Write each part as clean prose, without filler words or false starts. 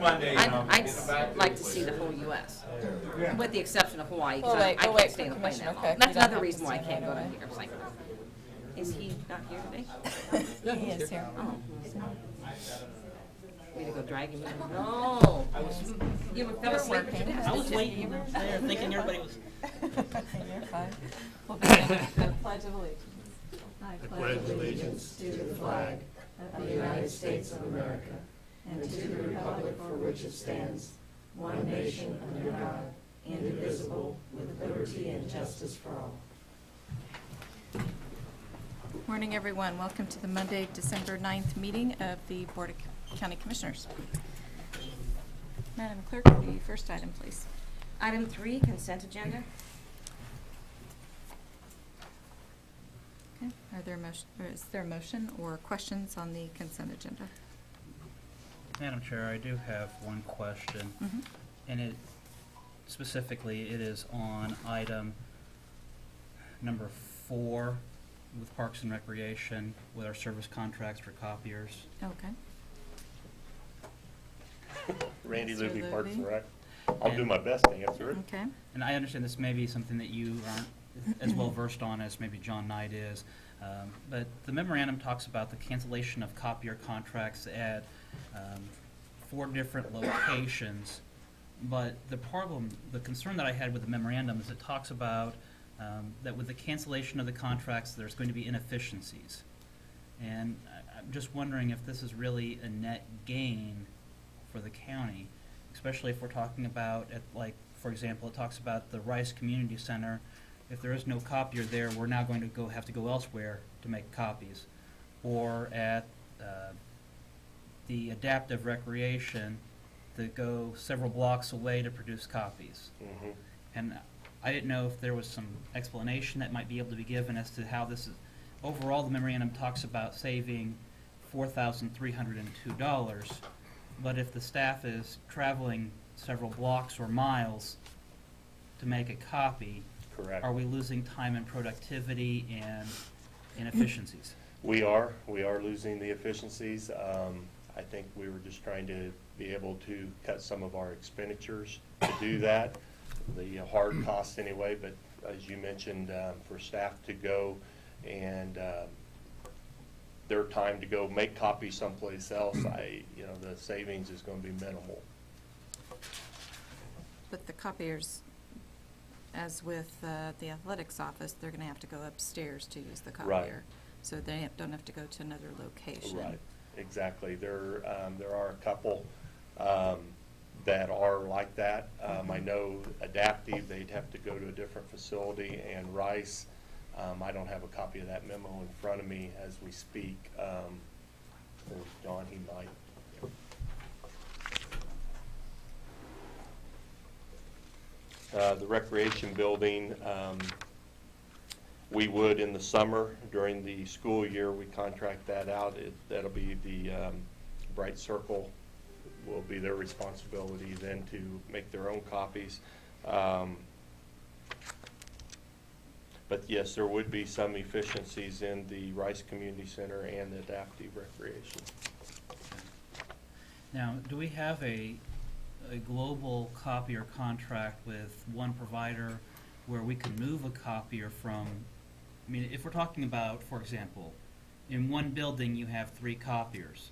Monday. I'd like to see the whole U.S., with the exception of Hawaii, because I We'll wait can't for stay the on the plane commissioner. that long. Okay, That's we don't another have reason to why I see can't go to him. here. It's like, is he not here today? He is here. Oh. Way to go drag him in. No. You fell asleep at your desk, I was didn't you? waiting there thinking everybody was. You're fine. We'll begin with the Pledge of Allegiance. I pledge allegiance to the flag of the United States of America and to the republic for which it stands, one nation under God, indivisible, with liberty and justice for all. Morning, everyone. Welcome to the Monday, December 9th meeting of the Board of County Commissioners. Madam Clerk, the first item, please. Item 3, consent agenda. Okay. Is there a motion or questions on the consent agenda? Madam Chair, I do have one question, and it is on item number 4 with Parks and Recreation with our service contracts for copiers. Okay. Randy Mr. Luby, Parks and Luby. Rec. I'll do my best to answer it. Okay. And I understand this may be something that you aren't as well versed on as maybe John Knight is, but the memorandum talks about the cancellation of copier contracts at 4 different locations. But the concern that I had with the memorandum is it talks about that with the cancellation of the contracts, there's going to be inefficiencies. And I'm just wondering if this is really a net gain for the county, especially if we're talking about, for example, it talks about the Rice Community Center. If there is no copier there, we're now going to have to go elsewhere to make copies. Or at the Adaptive Recreation, to go several blocks away to produce copies. And I didn't know if there was some explanation that might be able to be given as to how this is. Overall, the memorandum talks about saving $4,302, but if the staff is traveling several blocks or miles to make a copy, Correct. are we losing time and productivity and inefficiencies? We are losing the efficiencies. I think we were just trying to be able to cut some of our expenditures to do that, the hard costs anyway, but as you mentioned, for staff to go and their time to go make copies someplace else, the savings is going to be minimal. But the copiers, as with the athletics office, they're going to have to go upstairs to use the copier. Right. So they don't have to go to another location. Right, exactly. There are a couple that are like that. I know Adaptive, they'd have to go to a different facility, and Rice, I don't have a copy of that memo in front of me as we speak. There's John, he might. The recreation building, we would in the summer during the school year, we contract that out. That'll be the Bright Circle will be their responsibility then to make their own copies. But yes, there would be some efficiencies in the Rice Community Center and the Adaptive Recreation. Now, do we have a global copier contract with one provider where we can move a copier from, if we're talking about, for example, in one building you have 3 copiers.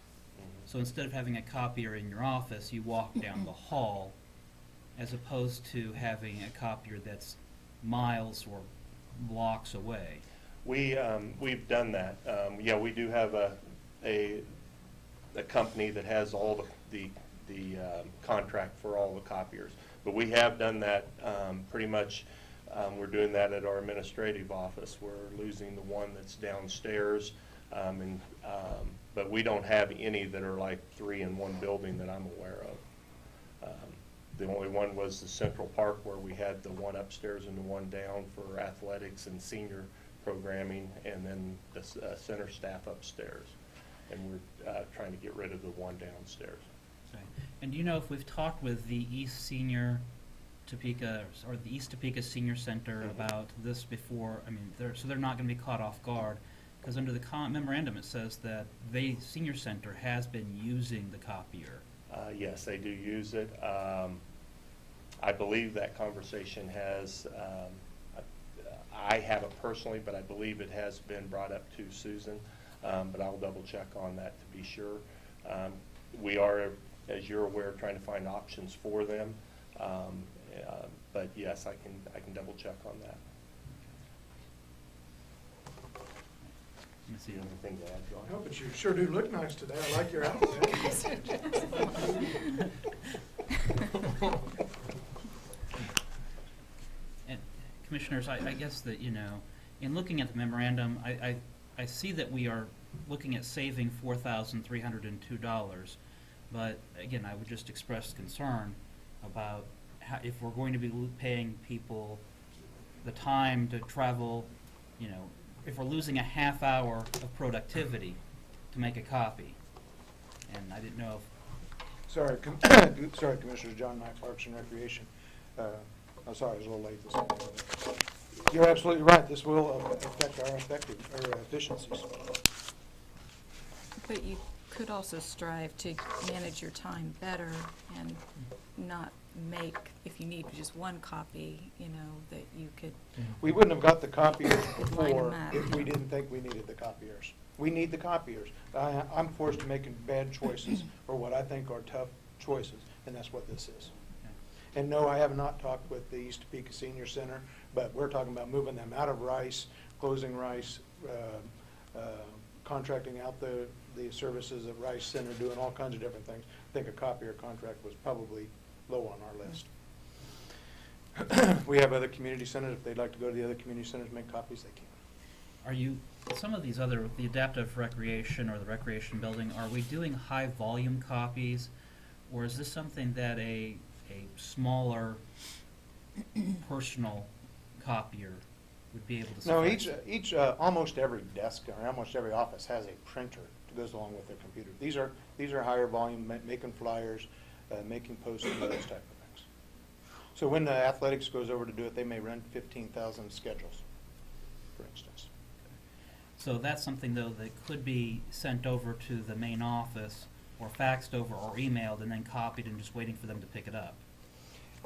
So instead of having a copier in your office, you walk down the hall, as opposed to having a copier that's miles or blocks away. We've done that. Yeah, we do have a company that has all the contract for all the copiers. But we have done that pretty much. We're doing that at our administrative office. We're losing the one that's downstairs, but we don't have any that are like 3 in one building that I'm aware of. The only one was the Central Park, where we had the one upstairs and the one down for athletics and senior programming, and then the center staff upstairs. And we're trying to get rid of the one downstairs. Okay. And do you know if we've talked with the East Senior Topeka or the East Topeka Senior Center about this before? So they're not going to be caught off guard, because under the memorandum it says that the Senior Center has been using the copier Yes, they do use it. I believe that conversation has, I haven't personally, but I believe it has been brought up to Susan, but I'll double check on that to be sure. We are, as you're aware, trying to find options for them, but yes, I can double check on that. Let me see. Anything to add, John? No, but you sure do look nice today. I like your outfit. And Commissioners, I guess that, you know, in looking at the memorandum, I see that we are looking at saving $4,302, but again, I would just express concern about how, if we're going to be paying people the time to travel, you know, if we're losing a half hour of productivity to make a copy. And I didn't know if Sorry, sorry, Commissioners, John Knight, Parks and Recreation. I'm sorry, I was a little late this morning. You're absolutely right. This will affect our efficiencies. But you could also strive to manage your time better and not make, if you need just one copy, you know, that you could, We wouldn't have got the copiers Line 'em before up, if we yeah. didn't think we needed the copiers. We need the copiers. I'm forced to making bad choices, or what I think are tough choices, and that's what this is. And no, I have not talked with the East Topeka Senior Center, but we're talking about moving them out of Rice, closing Rice, contracting out the services at Rice Center, doing all kinds of different things. I think a copier contract was probably low on our list. We have other community centers. If they'd like to go to the other community centers and make copies, they can. Are you, some of these other, the adaptive recreation or the recreation building, are we doing high volume copies? Or is this something that a smaller personal copier would be able to suffice? No, almost every desk or almost every office has a printer that goes along with their computer. These are higher volume, making flyers, making posters, those type of things. So when the athletics goes over to do it, they may run 15,000 schedules, for instance. So that's something, though, that could be sent over to the main office or faxed over or emailed and then copied and just waiting for them to pick it up.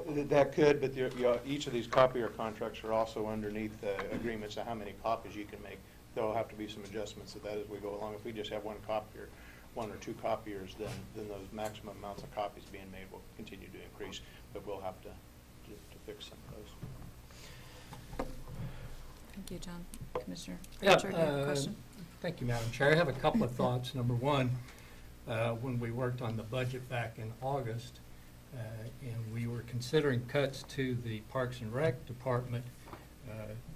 That could, but each of these copier contracts are also underneath agreements of how many copies you can make. There'll have to be some adjustments to that as we go along. If we just have one copier, one or two copiers, then those maximum amounts of copies being made will continue to increase, but we'll have to fix some of those. thank you, John. Commissioner Yeah, Richard, you have a question? Thank you, Madam Chair. I have a couple of thoughts. Number one, when we worked on the budget back in August, and we were considering cuts to the Parks and Rec Department,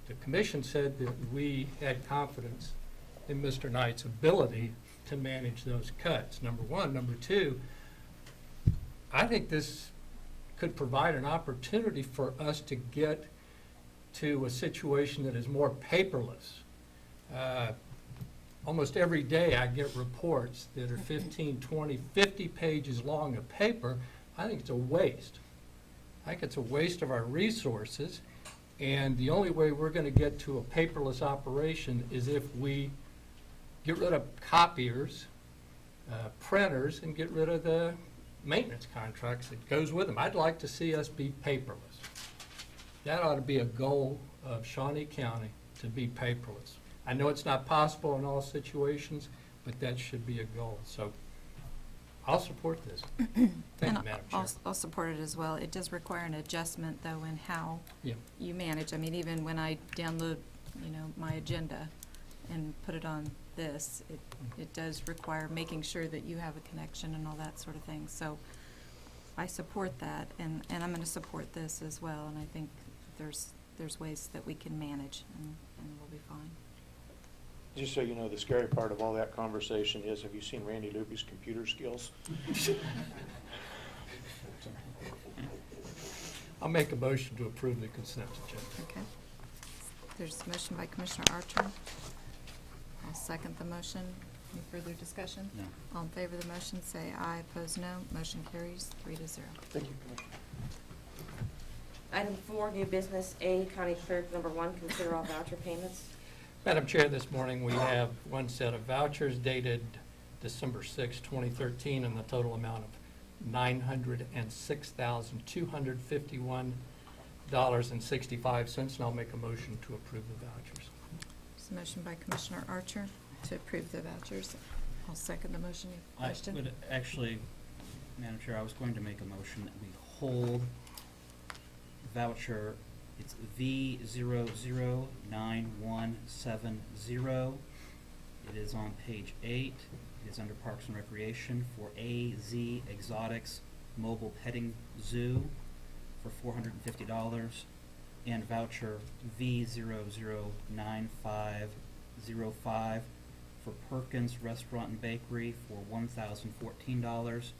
the commission said that we had confidence in Mr. Knight's ability to manage those cuts, number one. Number two, I think this could provide an opportunity for us to get to a situation that is more paperless. Almost every day I get reports that are 15, 20, 50 pages long of paper. I think it's a waste. I think it's a waste of our resources, and the only way we're going to get to a paperless operation is if we get rid of copiers, printers, and get rid of the maintenance contracts that goes with them. I'd like to see us be paperless. That ought to be a goal of Shawnee County, to be paperless. I know it's not possible in all situations, but that should be a goal. So I'll support this. Thank you, And Madam Chair. I'll support it as well. It does require an adjustment, though, in how Yeah. you manage. I mean, even when I download, you know, my agenda and put it on this, it does require making sure that you have a connection and all that sort of thing. So I support that, and I'm going to support this as well, and I think there's ways that we can manage, and we'll be fine. Just so you know, the scary part of all that conversation is, have you seen Randy Luby's computer skills? I'll make a motion to approve the consent agenda. Okay. There's a motion by Commissioner Archer. I'll second the motion. Any further discussion? No. All in favor of the motion, say aye. Opposed, no. Motion carries 3-0. Thank you, Commissioner. Item 4, new business. A, County Clerk, number 1, consider all voucher payments. Madam Chair, this morning we have one set of vouchers dated December 6, 2013, in the total amount of $906,251.65, and I'll make a motion to approve the vouchers. There's a motion by Commissioner Archer to approve the vouchers. I'll second the motion. Any I question? would actually, Madam Chair, I was going to make a motion that we hold voucher, it's V009170. It is on page 8. It is under Parks and Recreation for AZ Exotics Mobile Petting Zoo for $450. And voucher V009505 for Perkins Restaurant and Bakery for $1,014.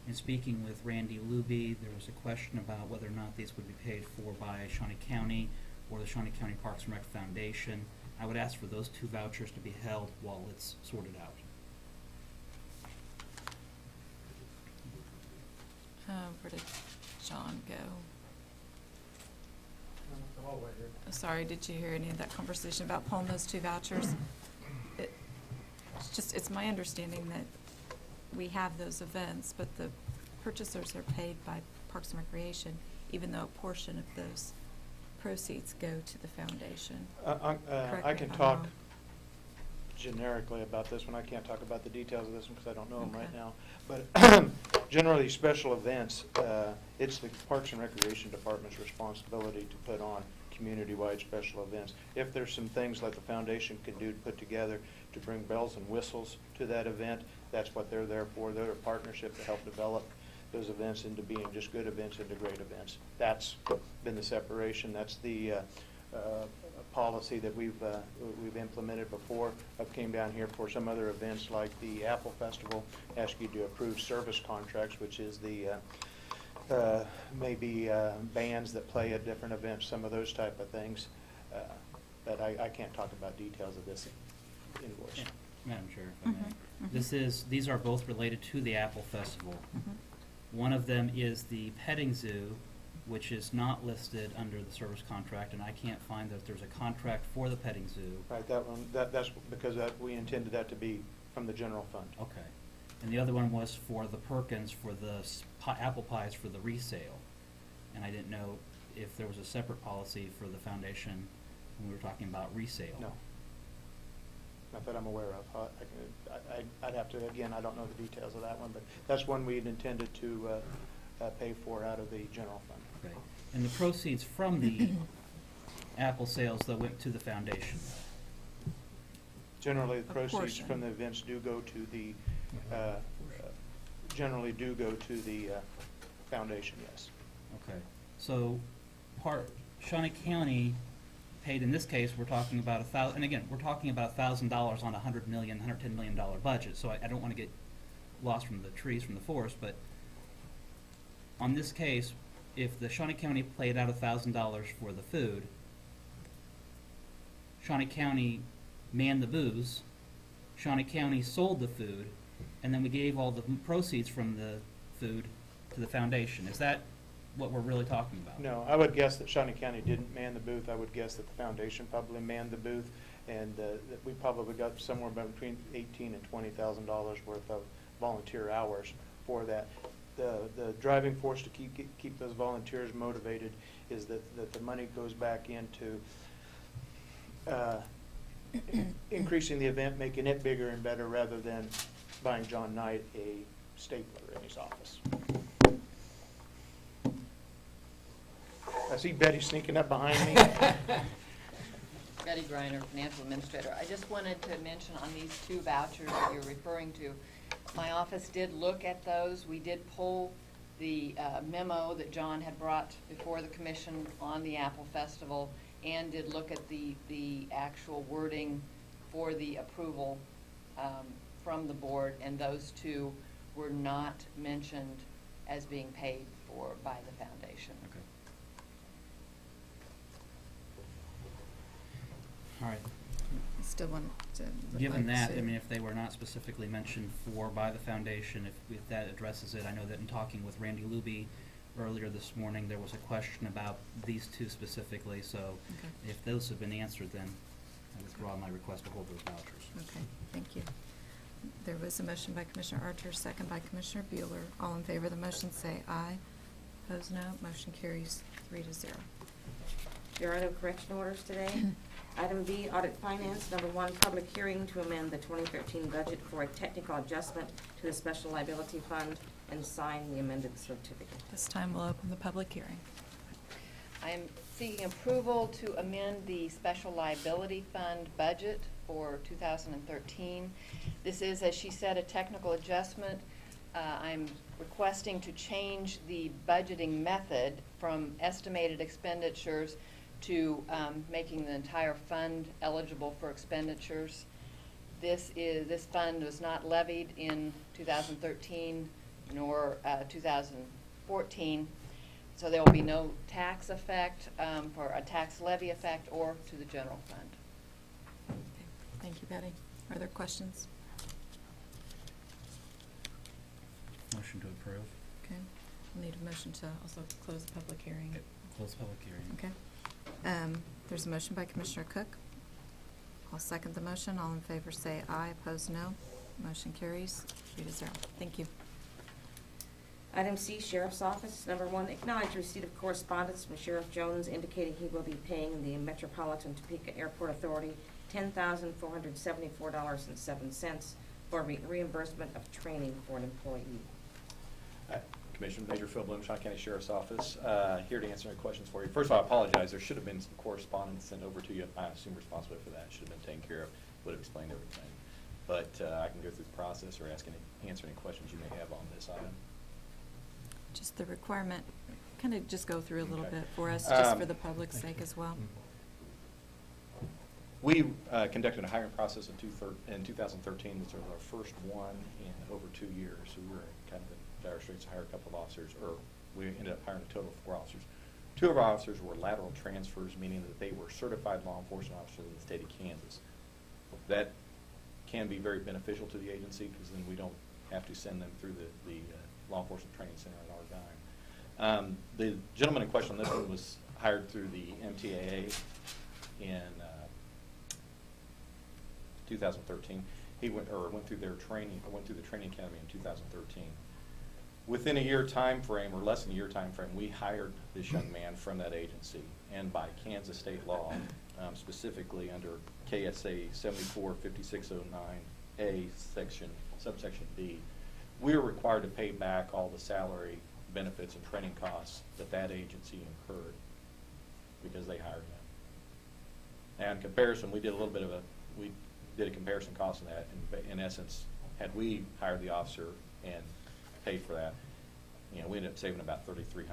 In speaking with Randy Luby, there was a question about whether or not these would be paid for by Shawnee County or the Shawnee County Parks and Rec Foundation. I would ask for those two vouchers to be held while it's sorted out. Where did John go? Sorry, did you hear any of that conversation about pulling those two vouchers? It's my understanding that we have those events, but the purchasers are paid by Parks and Recreation, even though a portion of those proceeds go to the foundation. I Correct can me if I'm talk wrong. generically about this one. I can't talk about the details of this one because I don't know them right Okay. now. But generally, special events, it's the Parks and Recreation Department's responsibility to put on community-wide special events. If there's some things like the foundation can do to put together to bring bells and whistles to that event, that's what they're there for. They're a partnership to help develop those events into being just good events into great events. That's been the separation. That's the policy that we've implemented before. I came down here for some other events like the Apple Festival, ask you to approve service contracts, which is the maybe bands that play at different events, some of those type of things. But I can't talk about details of this invoice. Yeah, Madam Chair, if I may. These are both related to the Apple Festival. One of them is the petting zoo, which is not listed under the service contract, and I can't find that there's a contract for the petting zoo. Right, that one, that's because we intended that to be from the general fund. Okay. And the other one was for the Perkins, for the apple pies for the resale. And I didn't know if there was a separate policy for the foundation when we were talking about resale. No. Not that I'm aware of. I'd have to, again, I don't know the details of that one, but that's one we had intended to pay for out of the general fund. Okay. And the proceeds from the apple sales, though, went to the foundation. Generally, the A proceeds portion. from the events do go to the, generally do go to the foundation, yes. Okay. So Shawnee County paid, in this case, we're talking about and again, we're talking about $1,000 on a $110 million budget, so I don't want to get lost from the trees from the forest, but on this case, if the Shawnee County paid out $1,000 for the food, Shawnee County manned the booze, Shawnee County sold the food, and then we gave all the proceeds from the food to the foundation. Is that what we're really talking about? No, I would guess that Shawnee County didn't man the booth. I would guess that the foundation probably manned the booth, and that we probably got somewhere between $18,000 and $20,000 worth of volunteer hours for that. The driving force to keep those volunteers motivated is that the money goes back into increasing the event, making it bigger and better, rather than buying John Knight a stapler in his office. I see Betty sneaking up behind me. Betty Griner, Financial Administrator. I just wanted to mention on these two vouchers that you're referring to, my office did look at those. We did pull the memo that John had brought before the commission on the Apple Festival, and did look at the actual wording for the approval from the board, and those two were not mentioned as being paid for by the foundation. Okay. All right. I still want to. Given that, I mean, if they were not specifically mentioned by the foundation, if that addresses it, I know that in talking with Randy Luby earlier this morning, there was a question about these two specifically, so Okay. if those have been answered, then I withdraw my request to hold those vouchers. Okay, thank you. There was a motion by Commissioner Archer, second by Commissioner Bueller. All in favor of the motion, say aye. Opposed, no. Motion carries 3-0. There are no correction orders today. Item B, audit finance. Number 1, public hearing to amend the 2013 budget for a technical adjustment to the special liability fund and sign the amended certificate. This time we'll open the public hearing. I am seeking approval to amend the special liability fund budget for 2013. This is, as she said, a technical adjustment. I'm requesting to change the budgeting method from estimated expenditures to making the entire fund eligible for expenditures. This fund was not levied in 2013 nor 2014, so there will be no tax effect for a tax levy effect or to the general fund. Okay. Thank you, Betty. Are there questions? Motion to approve. Okay. We'll need a motion to also close the public hearing. Okay, close public hearing. Okay. There's a motion by Commissioner Cook. I'll second the motion. All in favor say aye. Opposed, no. Motion carries 3-0. Thank you. Item C, Sheriff's Office. Number 1, acknowledge receipt of correspondence from Sheriff Jones indicating he will be paying the Metropolitan Topeka Airport Authority $10,474.07 for reimbursement of training for an employee. Commissioner Major Phil Bloom, Shawnee County Sheriff's Office, here to answer any questions for you. First of all, I apologize. There should have been some correspondence sent over to you. I assume responsibility for that. Should have been taken care of. Would have explained everything. But I can go through the process or answer any questions you may have on this item. Just the requirement, kind of just go through a little Okay. bit for us, just for the public's sake as well. We conducted a hiring process in 2013. This was our first one in over 2 years. So we were kind of in dire straits to hire a couple of officers, or we ended up hiring a total of 4 officers. 2 of our officers were lateral transfers, meaning that they were certified law enforcement officers in the state of Kansas. That can be very beneficial to the agency because then we don't have to send them through the law enforcement training center in our dime. The gentleman in question on this one was hired through the MTAA in 2013. He went through their training, went through the training academy in 2013. Within a year time frame, or less than a year time frame, we hired this young man from that agency, and by Kansas state law, specifically under KSA 745609A subsection B, we are required to pay back all the salary, benefits, and training costs that agency incurred because they hired him. And in comparison, we did a little bit of we did a comparison cost on that. In essence, had we hired the officer and paid for that, we ended up saving about $3,300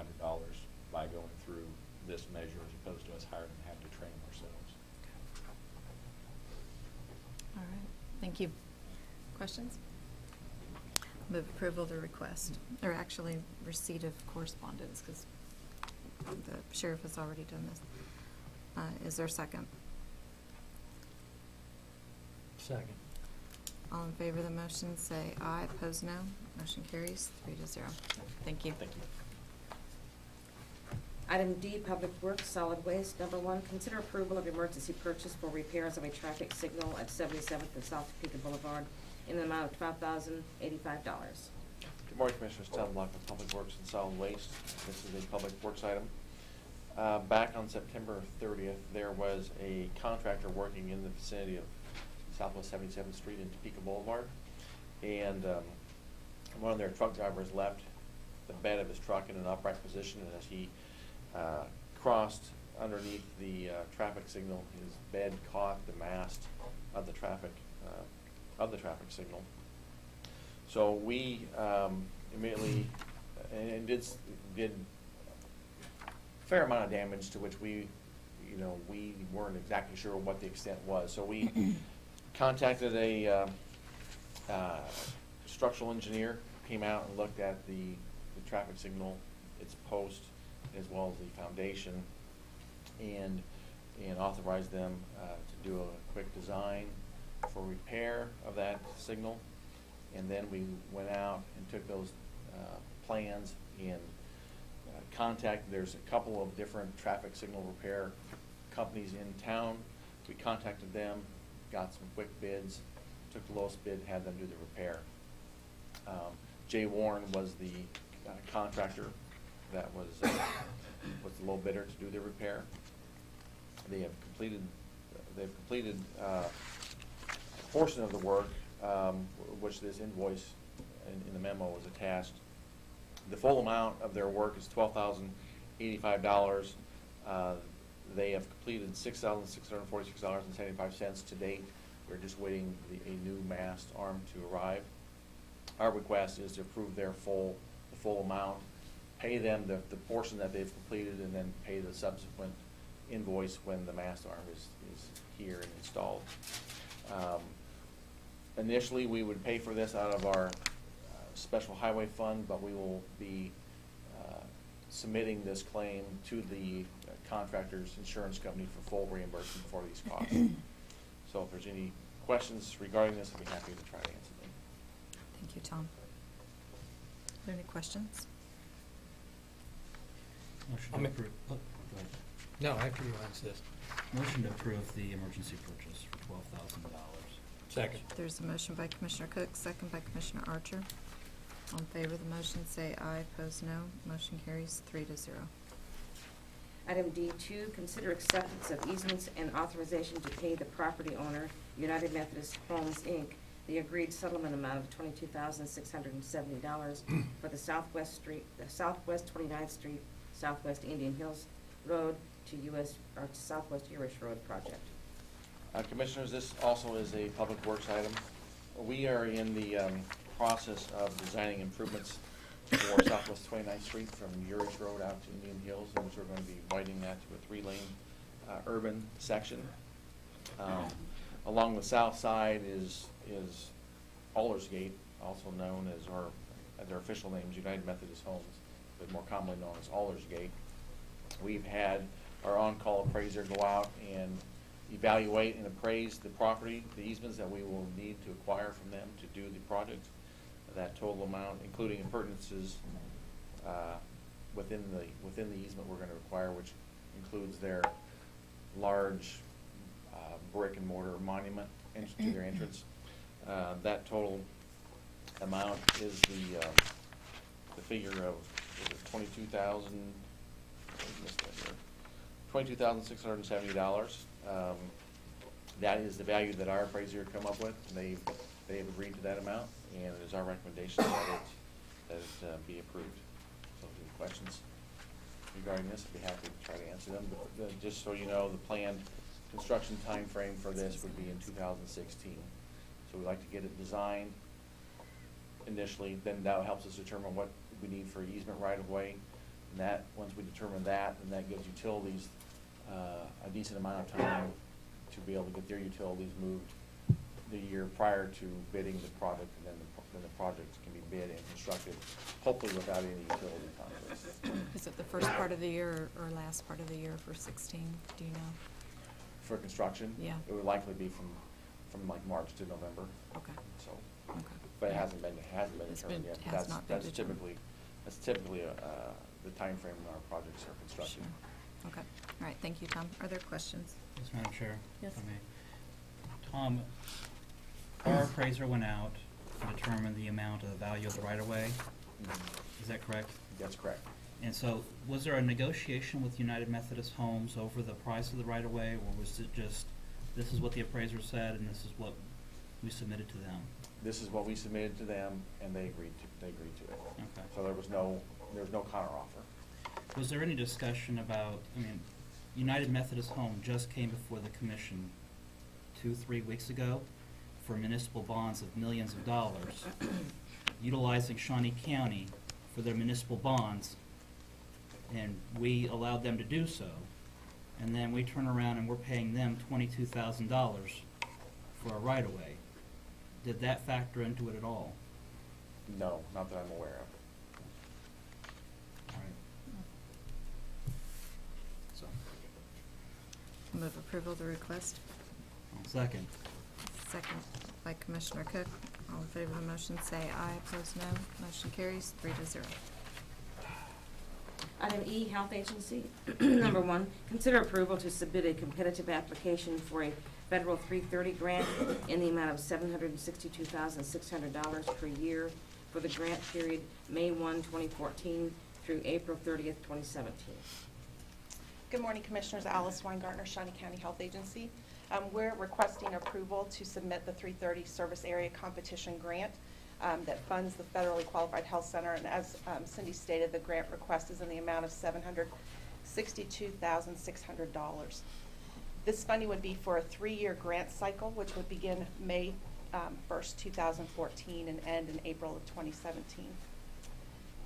by going through this measure as opposed to us hiring and having to train them ourselves. All right, thank you. Questions? Move approval of the request, or actually receipt of correspondence, because the sheriff has already done this. Is there a second? Second. All in favor of the motion, say aye. Opposed, no. Motion carries 3-0. Thank you. Thank you. Item D, Public Works, Solid Waste. Number 1, consider approval of emergency purchase for repairs of a traffic signal at 77th and South Topeka Boulevard in the amount of $12,085. Good morning, Commissioners. Tom Block with Public Works and Solid Waste. This is a Public Works item. Back on September 30th, there was a contractor working in the vicinity of Southwest 77th Street and Topeka Boulevard, and one of their truck drivers left the bed of his truck in an upright position, and as he crossed underneath the traffic signal, his bed caught the mast of the traffic signal. So we immediately and did a fair amount of damage, to which we weren't exactly sure what the extent was. So we contacted a structural engineer, came out and looked at the traffic signal, its post, as well as the foundation, and authorized them to do a quick design for repair of that signal. And then we went out and took those plans and contacted, there's a couple of different traffic signal repair companies in town. We contacted them, got some quick bids, took the lowest bid, had them do the repair. J. Warren was the contractor that was the low bidder to do the repair. They've completed a portion of the work, which this invoice in the memo was attached. The full amount of their work is $12,085. They have completed $6,646.75 to date. We're just waiting a new mast arm to arrive. Our request is to approve the full amount, pay them the portion that they've completed, and then pay the subsequent invoice when the mast arm is here and installed. Initially, we would pay for this out of our special highway fund, but we will be submitting this claim to the contractor's insurance company for full reimbursement for these costs. So if there's any questions regarding this, I'd be happy to try to answer them. Thank you, Tom. Are there any questions? Motion I to mean- approve, oh, go ahead. No, after you answer this. Motion to approve the emergency purchase for $12,000. Second. There's a motion by Commissioner Cook, second by Commissioner Archer. All in favor of the motion, say aye. Opposed, no. Motion carries 3-0. Item D2, consider acceptance of easements and authorization to pay the property owner, United Methodist Homes, Inc., the agreed settlement amount of $22,670 for the Southwest 29th Street, Southwest Indian Hills Road to Southwest Irish Road project. Commissioners, this also is a public works item. We are in the process of designing improvements for Southwest 29th Street from Urish Road out to Indian Hills, in which we're going to be widening that to a 3-lane urban section. Along the south side is Aldersgate, also known as their official name is United Methodist Homes, but more commonly known as Aldersgate. We've had our on-call appraiser go out and evaluate and appraise the property, the easements that we will need to acquire from them to do the project. That total amount, including appurtenances within the easement we're going to require, which includes their large brick and mortar monument to their entrance. That total amount is the figure of $22,670. That is the value that our appraiser come up with, and they have agreed to that amount, and it is our recommendation that it be approved. So if any questions regarding this, I'd be happy to try to answer them. But just so you know, the planned construction time frame for this would be in 2016. So we'd like to get it designed initially, then that helps us determine what we need for easement right of way. And that, once we determine that, then that gives utilities a decent amount of time to be able to get their utilities moved the year prior to bidding the project, and then the project can be bid and constructed, hopefully without any utility conflicts. Is it the first part of the year or last part of the year for 16? Do you know? For construction? Yeah. It would likely be from like March to November. Okay. So, Okay. but it hasn't been It's determined been- yet. has not been That's determined. typically the timeframe when our projects are constructed. Sure. Okay. All right. Thank you, Tom. Are there questions? Yes, Madam Chair. Yes. If I may. Tom, our appraiser went out and determined the amount of the value of the right-of-way. Is that correct? That's correct. And so, was there a negotiation with United Methodist Homes over the price of the right-of-way, or was it just, this is what the appraiser said and this is what we submitted to them? This is what we submitted to them, and they agreed to it. Okay. So there was no counteroffer. Was there any discussion about, United Methodist Home just came before the commission 2-3 weeks ago for municipal bonds of millions of dollars, utilizing Shawnee County for their municipal bonds, and we allowed them to do so. And then we turn around and we're paying them $22,000 for a right-of-way. Did that factor into it at all? No, not that I'm aware of. All right. So, Move approval of the request. I'll second. Second by Commissioner Cook. All in favor of the motion, say aye. Opposed, no. Motion carries 3-0. Item E, Health Agency. Number 1, consider approval to submit a competitive application for a federal 330 grant in the amount of $762,600 per year for the grant period May 1, 2014 through April 30th, 2017. Good morning, Commissioners. Alice Weingartner, Shawnee County Health Agency. We're requesting approval to submit the 330 Service Area Competition Grant that funds the federally qualified health center. And as Cindy stated, the grant request is in the amount of $762,600. This funding would be for a 3-year grant cycle, which would begin May 1st, 2014 and end in April of 2017.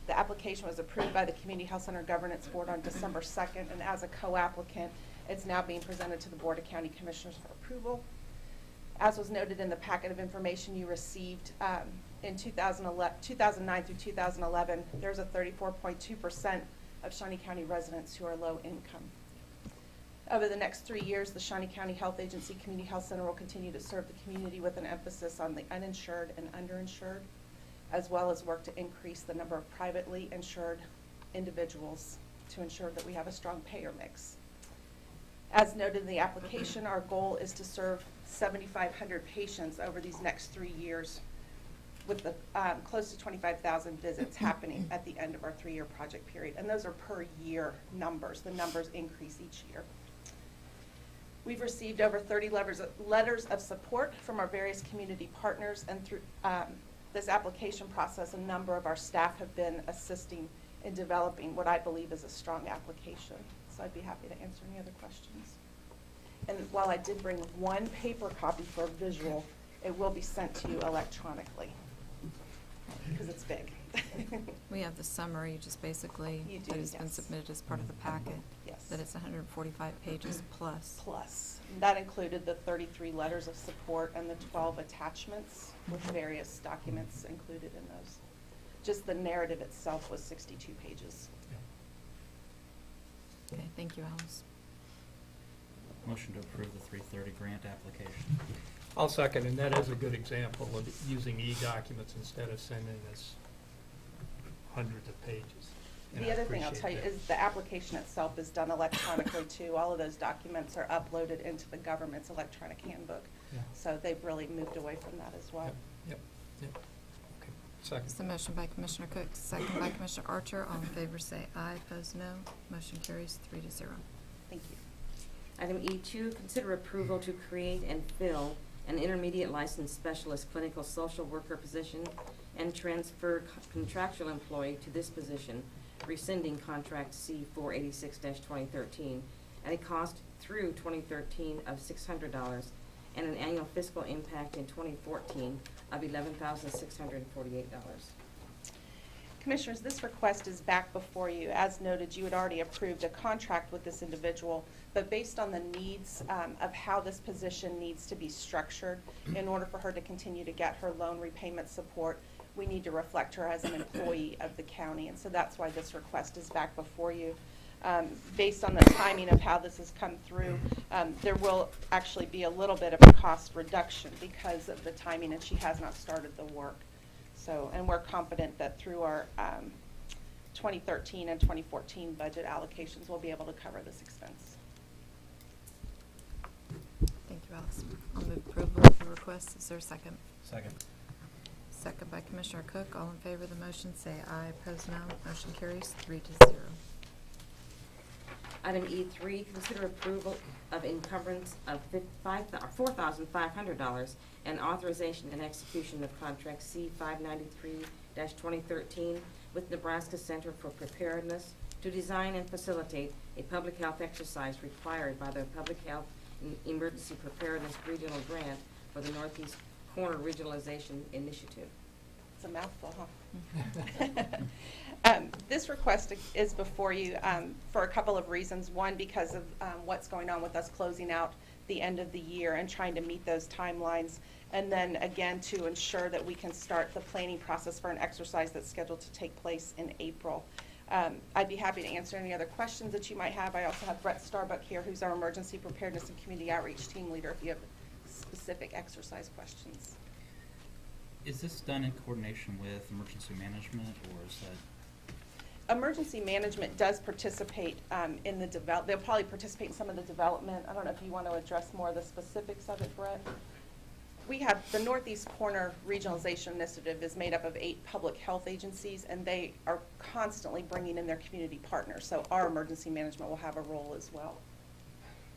The application was approved by the Community Health Center Governance Board on December 2nd, and as a co-applicant, it's now being presented to the Board of County Commissioners for approval. As was noted in the packet of information you received, in 2009 through 2011, there's a 34.2% of Shawnee County residents who are low income. Over the next 3 years, the Shawnee County Health Agency Community Health Center will continue to serve the community with an emphasis on the uninsured and underinsured, as well as work to increase the number of privately insured individuals to ensure that we have a strong payer mix. As noted in the application, our goal is to serve 7,500 patients over these next 3 years, with the close to 25,000 visits happening at the end of our 3-year project period. And those are per year numbers. The numbers increase each year. We've received over 30 letters of support from our various community partners, and through this application process, a number of our staff have been assisting in developing what I believe is a strong application. So I'd be happy to answer any other questions. And while I did bring one paper copy for visual, it will be sent to you electronically because it's big. We have the summary, just basically, You do, that has been yes. submitted as part of the packet. Yes. That it's 145 pages plus. Plus, that included the 33 letters of support and the 12 attachments with various documents included in those. Just the narrative itself was 62 pages. Okay, thank you, Alice. Motion to approve the 330 grant application. I'll second, and that is a good example of using e-documents instead of sending us hundreds of pages. And The I other thing I'll appreciate tell you that. is the application itself is done electronically too. All of those documents are uploaded into the government's electronic handbook. Yeah. So they've really moved away from that as well. Yep, yep, yep. Okay, second. It's a motion by Commissioner Cook, second by Commissioner Archer. All in favor say aye, opposed no. Motion carries 3-0. Thank you. Item E2, consider approval to create and fill an intermediate licensed specialist clinical social worker position and transfer contractual employee to this position, rescinding contract C486-2013 at a cost through 2013 of $600 and an annual fiscal impact in 2014 of $11,648. Commissioners, this request is back before you. As noted, you had already approved a contract with this individual, but based on the needs of how this position needs to be structured, in order for her to continue to get her loan repayment support, we need to reflect her as an employee of the county, and so that's why this request is back before you. Based on the timing of how this has come through, there will actually be a little bit of a cost reduction because of the timing, and she has not started the work. So, and we're confident that through our 2013 and 2014 budget allocations, we'll be able to cover this expense. Thank you, Alice. I'll move approval of the request. Is there a second? Second. Second by Commissioner Cook. All in favor of the motion say aye, opposed no. Motion carries 3-0. Item E3, consider approval of encumbrance of $4,500 and authorization and execution of contract C593-2013 with Nebraska Center for Preparedness to design and facilitate a public health exercise required by the Public Health and Emergency Preparedness Regional Grant for the Northeast Corner Regionalization Initiative. It's a mouthful, huh? This request is before you for a couple of reasons. One, because of what's going on with us closing out the end of the year and trying to meet those timelines. And then again, to ensure that we can start the planning process for an exercise that's scheduled to take place in April. I'd be happy to answer any other questions that you might have. I also have Brett Starbuck here, who's our Emergency Preparedness and Community Outreach Team Leader, if you have specific exercise questions. Is this done in coordination with emergency management, or is that? Emergency management does participate in the they'll probably participate in some of the development. I don't know if you want to address more of the specifics of it, Brett. We have, the Northeast Corner Regionalization Initiative is made up of 8 public health agencies, and they are constantly bringing in their community partners. So our emergency management will have a role as well.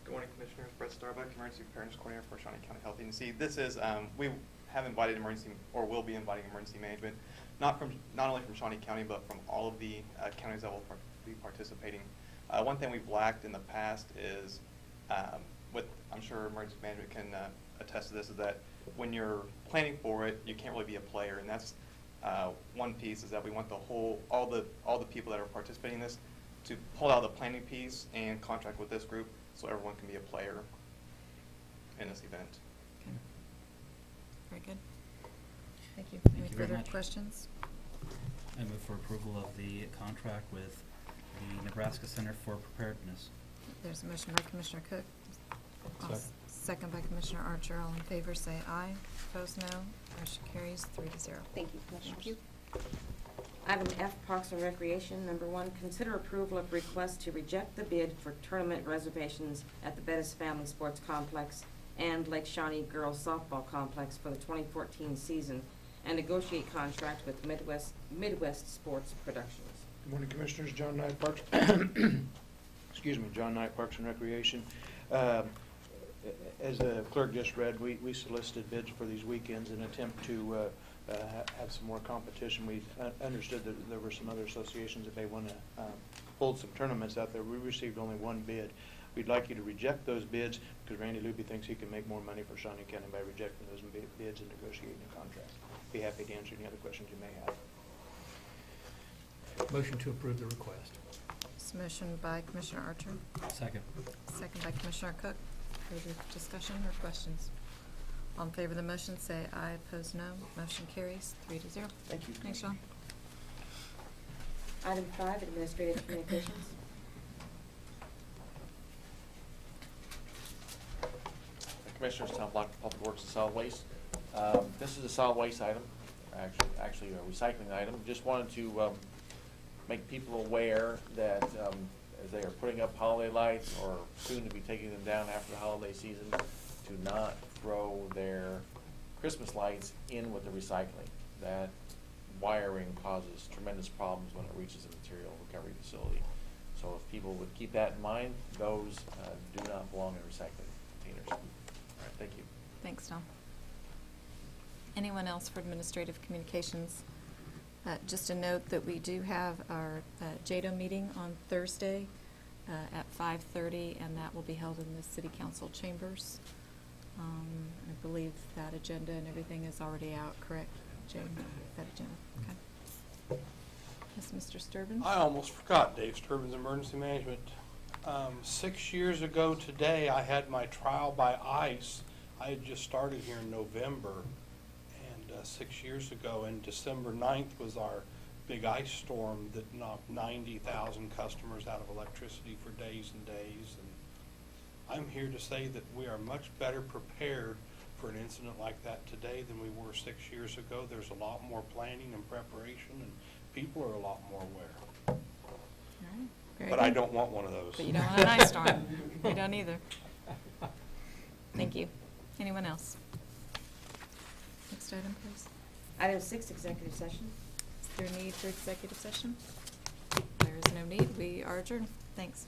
Good morning, Commissioners. Brett Starbuck, Emergency Preparedness Coordinator for Shawnee County Health Agency. This is, we have invited emergency, or will be inviting emergency management, not only from Shawnee County, but from all of the counties that will be participating. One thing we've lacked in the past is, I'm sure emergency management can attest to this, is that when you're planning for it, you can't really be a player, and that's one piece, is that we want all the people that are participating in this to pull out the planning piece and contract with this group so everyone can be a player in this event. Okay. Very good. Thank you. Thank Any you very further much. questions? I move for approval of the contract with the Nebraska Center for Preparedness. There's a motion by Commissioner Cook. Second. Second by Commissioner Archer. All in favor, say aye. Opposed, no. Motion carries 3-0. Thank you, Commissioners. Thank you. Item F, Parks and Recreation. Number 1, consider approval of request to reject the bid for tournament reservations at the Bettis Family Sports Complex and Lake Shawnee Girls Softball Complex for the 2014 season, and negotiate contract with Midwest Sports Productions. Good morning, Commissioners. John Knight, Parks, excuse me, John Knight, Parks and Recreation. As the clerk just read, we solicited bids for these weekends in an attempt to have some more competition. We understood that there were some other associations that may want to hold some tournaments out there. We received only one bid. We'd like you to reject those bids because Randy Luby thinks he can make more money for Shawnee County by rejecting those bids and negotiating a contract. Be happy to answer any other questions you may have. Motion to approve the request. This motion by Commissioner Archer. Second. Second by Commissioner Cook. Further discussion or questions? All in favor of the motion, say aye. Opposed, no. Motion carries 3-0. Thank you. Thanks, Sean. Item 5, Administrative Communications. Commissioners, Town Block Public Works and Solid Waste. This is a solid waste item, actually a recycling item. Just wanted to make people aware that as they are putting up holiday lights or soon to be taking them down after the holiday season, to not throw their Christmas lights in with the recycling. That wiring causes tremendous problems when it reaches a material recovery facility. So if people would keep that in mind, those do not belong in recycling containers. All right, thank you. Thanks, Tom. Anyone else for administrative communications? Just a note that we do have our JADO meeting on Thursday at 5:30, and that will be held in the City Council chambers. I believe that agenda and everything is already out, correct, Jane? That agenda, okay. Yes, Mr. Sturbin? I almost forgot Dave Sturbin's Emergency Management. 6 years ago today, I had my trial by ice. I had just started here in November, and 6 years ago, and December 9th was our big ice storm that knocked 90,000 customers out of electricity for days and days. And I'm here to say that we are much better prepared for an incident like that today than we were 6 years ago. There's a lot more planning and preparation, and people are a lot more aware. All right. Very But good. I don't want one of those. But you don't want an ice storm. We don't either. Thank you. Anyone else? Next item, please. Item 6, Executive Session. Is there a need for executive session? There is no need. We are adjourned. Thanks.